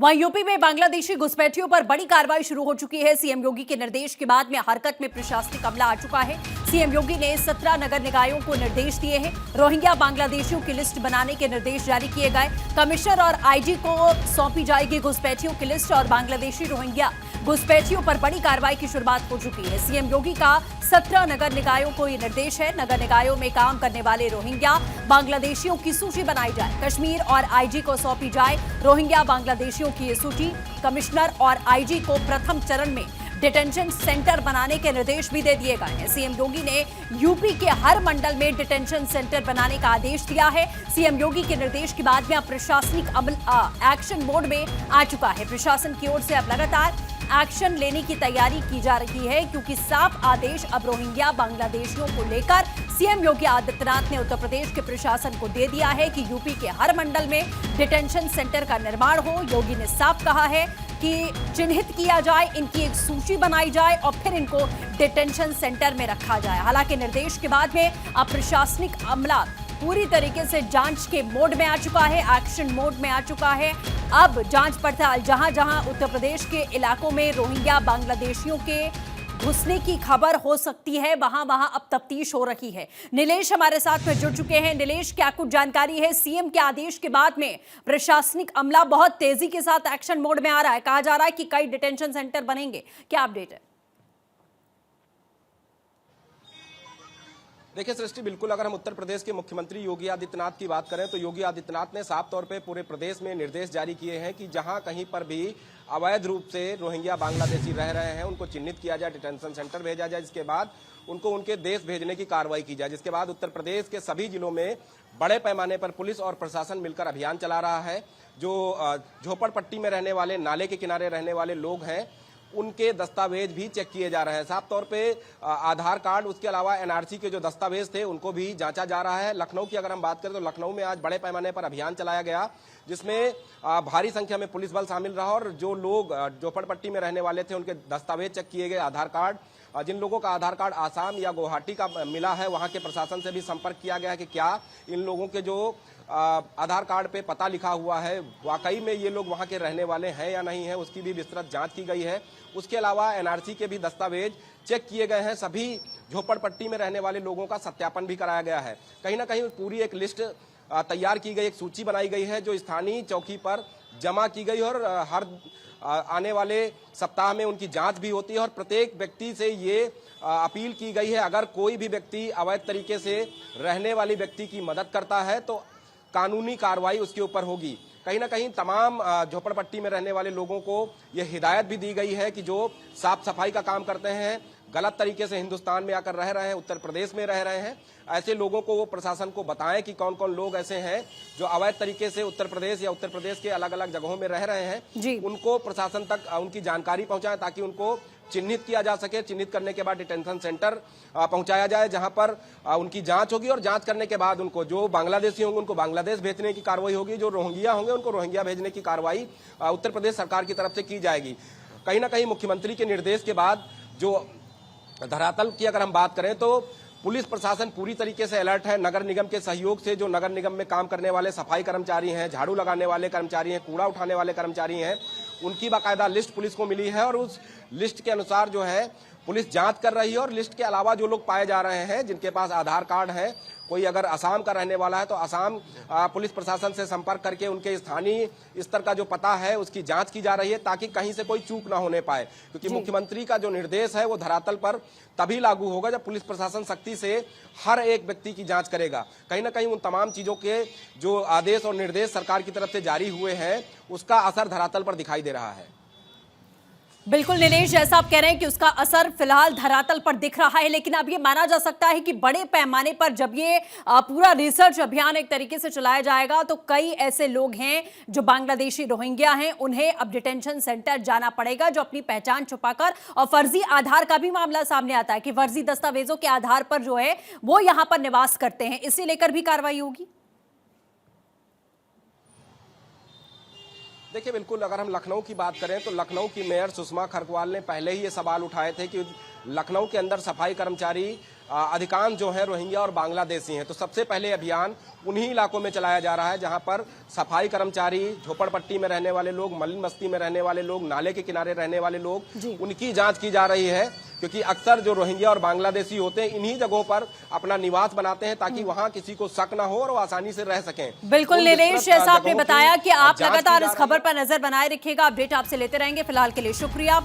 वहीं यूपी में बांग्लादेशी घुसपैठियों पर बड़ी कार्रवाई शुरू हो चुकी है। सीएम योगी के निर्देश के बाद में हरकत में प्रशासनिक अमला आ चुका है। सीएम योगी ने 17 नगर निकायों को निर्देश दिए हैं। रोहिंग्या बांग्लादेशियों की लिस्ट बनाने के निर्देश जारी किए गए। कमिश्नर और आईजी को सौंपी जाएगी घुसपैठियों की लिस्ट और बांग्लादेशी रोहिंग्या घुसपैठियों पर बड़ी कार्रवाई की शुरुआत हो चुकी है। सीएम योगी का 17 नगर निकायों को यह निर्देश है। नगर निकायों में काम करने वाले रोहिंग्या बांग्लादेशियों की सूची बनाई जाए। कश्मीर और आईजी को सौंपी जाए रोहिंग्या बांग्लादेशियों की ये सूची। कमिश्नर और आईजी को प्रथम चरण में डिटेंशन सेंटर बनाने के निर्देश भी दे दिए गए हैं। सीएम योगी ने यूपी के हर मंडल में डिटेंशन सेंटर बनाने का आदेश दिया है। सीएम योगी के निर्देश के बाद में अब प्रशासनिक अमल एक्शन मोड में आ चुका है। प्रशासन की ओर से अब लगातार एक्शन लेने की तैयारी की जा रही है, क्योंकि साफ आदेश अब रोहिंग्या बांग्लादेशियों को लेकर सीएम योगी आदित्यनाथ ने उत्तर प्रदेश के प्रशासन को दे दिया है कि यूपी के हर मंडल में डिटेंशन सेंटर का निर्माण हो। योगी ने साफ कहा है कि चिन्हित किया जाए, इनकी एक सूची बनाई जाए और फिर इनको डिटेंशन सेंटर में रखा जाए। हालांकि निर्देश के बाद में अब प्रशासनिक अमला पूरी तरीके से जांच के मोड में आ चुका है, एक्शन मोड में आ चुका है। अब जांच पड़ताल जहां जहां उत्तर प्रदेश के इलाकों में रोहिंग्या बांग्लादेशियों के घुसने की खबर हो सकती है, वहां वहां अब तफ्तीश हो रही है। नीलेश हमारे साथ में जुड़ चुके हैं। नीलेश, क्या कुछ जानकारी है? सीएम के आदेश के बाद में प्रशासनिक अमला बहुत तेजी के साथ एक्शन मोड में आ रहा है। कहा जा रहा है कि कई डिटेंशन सेंटर बनेंगे, क्या अपडेट है? देखिए सृष्टि, बिल्कुल अगर हम उत्तर प्रदेश के मुख्यमंत्री योगी आदित्यनाथ की बात करें तो योगी आदित्यनाथ ने साफ तौर पे पूरे प्रदेश में निर्देश जारी किए हैं कि जहां कहीं पर भी अवैध रूप से रोहिंग्या बांग्लादेशी रह रहे हैं उनको चिन्हित किया जाए, डिटेंशन सेंटर भेजा जाए, जिसके बाद उनको उनके देश भेजने की कार्रवाई की जाए। जिसके बाद उत्तर प्रदेश के सभी जिलों में बड़े पैमाने पर पुलिस और प्रशासन मिलकर अभियान चला रहा है। जो झोपड़पट्टी में रहने वाले, नाले के किनारे रहने वाले लोग हैं, उनके दस्तावेज भी चेक किए जा रहे हैं। साफ तौर पे आधार कार्ड, उसके अलावा एनआरसी के जो दस्तावेज थे उनको भी जांचा जा रहा है। लखनऊ की अगर हम बात करें तो लखनऊ में आज बड़े पैमाने पर अभियान चलाया गया, जिसमें भारी संख्या में पुलिस बल शामिल रहा और जो लोग झोपड़पट्टी में रहने वाले थे उनके दस्तावेज चेक किए गए। आधार कार्ड, जिन लोगों का आधार कार्ड आसाम या गुवाहाटी का मिला है, वहां के प्रशासन से भी संपर्क किया गया है कि क्या इन लोगों के जो आधार कार्ड पे पता लिखा हुआ है वाकई में ये लोग वहां के रहने वाले हैं या नहीं है, उसकी भी विस्तृत जांच की गई है। उसके अलावा एनआरसी के भी दस्तावेज चेक किए गए हैं। सभी झोपड़पट्टी में रहने वाले लोगों का सत्यापन भी कराया गया है। कहीं ना कहीं पूरी एक लिस्ट तैयार की गई, एक सूची बनाई गई है जो स्थानीय चौकी पर जमा की गई और हर आने वाले सप्ताह में उनकी जांच भी होती है। और प्रत्येक व्यक्ति से ये अपील की गई है, अगर कोई भी व्यक्ति अवैध तरीके से रहने वाली व्यक्ति की मदद करता है तो कानूनी कार्रवाई उसके ऊपर होगी। कहीं ना कहीं तमाम झोपड़पट्टी में रहने वाले लोगों को यह हिदायत भी दी गई है कि जो साफ सफाई का काम करते हैं, गलत तरीके से हिंदुस्तान में आकर रह रहे हैं, उत्तर प्रदेश में रह रहे हैं, ऐसे लोगों को वो प्रशासन को बताएं कि कौन कौन लोग ऐसे हैं जो अवैध तरीके से उत्तर प्रदेश या उत्तर प्रदेश के अलग अलग जगहों में रह रहे हैं। उनको प्रशासन तक उनकी जानकारी पहुंचाएं ताकि उनको चिन्हित किया जा सके। चिन्हित करने के बाद डिटेंशन सेंटर पहुंचाया जाए, जहां पर उनकी जांच होगी और जांच करने के बाद उनको, जो बांग्लादेशी होंगे उनको बांग्लादेश भेजने की कार्रवाई होगी, जो रोहिंग्या होंगे उनको रोहिंग्या भेजने की कार्रवाई उत्तर प्रदेश सरकार की तरफ से की जाएगी। कहीं ना कहीं मुख्यमंत्री के निर्देश के बाद जो धरातल की अगर हम बात करें तो पुलिस प्रशासन पूरी तरीके से अलर्ट है। नगर निगम के सहयोग से जो नगर निगम में काम करने वाले सफाई कर्मचारी हैं, झाड़ू लगाने वाले कर्मचारी हैं, कूड़ा उठाने वाले कर्मचारी हैं, उनकी बाकायदा लिस्ट पुलिस को मिली है और उस लिस्ट के अनुसार जो है पुलिस जांच कर रही है। और लिस्ट के अलावा जो लोग पाए जा रहे हैं जिनके पास आधार कार्ड है, कोई अगर असम का रहने वाला है तो असम पुलिस प्रशासन से संपर्क करके उनके स्थानीय स्तर का जो पता है उसकी जांच की जा रही है, ताकि कहीं से कोई चूक ना होने पाए। क्योंकि मुख्यमंत्री का जो निर्देश है वो धरातल पर तभी लागू होगा जब पुलिस प्रशासन सख्ती से हर एक व्यक्ति की जांच करेगा। कहीं ना कहीं उन तमाम चीजों के जो आदेश और निर्देश सरकार की तरफ से जारी हुए हैं उसका असर धरातल पर दिखाई दे रहा है। बिल्कुल नीलेश, जैसा आप कह रहे हैं कि उसका असर फिलहाल धरातल पर दिख रहा है, लेकिन अब ये माना जा सकता है कि बड़े पैमाने पर जब ये पूरा रिसर्च अभियान एक तरीके से चलाया जाएगा तो कई ऐसे लोग हैं जो बांग्लादेशी रोहिंग्या हैं, उन्हें अब डिटेंशन सेंटर जाना पड़ेगा, जो अपनी पहचान छुपाकर, और फर्जी आधार का भी मामला सामने आता है कि फर्जी दस्तावेजों के आधार पर जो है वो यहां पर निवास करते हैं, इसे लेकर भी कार्रवाई होगी। देखिए बिल्कुल, अगर हम लखनऊ की बात करें तो लखनऊ की मेयर सुषमा खरगवाल ने पहले ही ये सवाल उठाए थे कि लखनऊ के अंदर सफाई कर्मचारी अधिकांश जो है रोहिंग्या और बांग्लादेशी हैं। तो सबसे पहले अभियान उन्हीं इलाकों में चलाया जा रहा है जहां पर सफाई कर्मचारी, झोपड़पट्टी में रहने वाले लोग, मलिन बस्ती में रहने वाले लोग, नाले के किनारे रहने वाले लोग, उनकी जांच की जा रही है। क्योंकि अक्सर जो रोहिंग्या और बांग्लादेशी होते हैं इन्हीं जगहों पर अपना निवास बनाते हैं ताकि वहां किसी को शक न हो और वो आसानी से रह सकें। बिल्कुल नीलेश, जैसा आपने बताया कि आप लगातार इस खबर पर नजर बनाए रखिएगा, अपडेट आपसे लेते रहेंगे। फिलहाल के लिए शुक्रिया।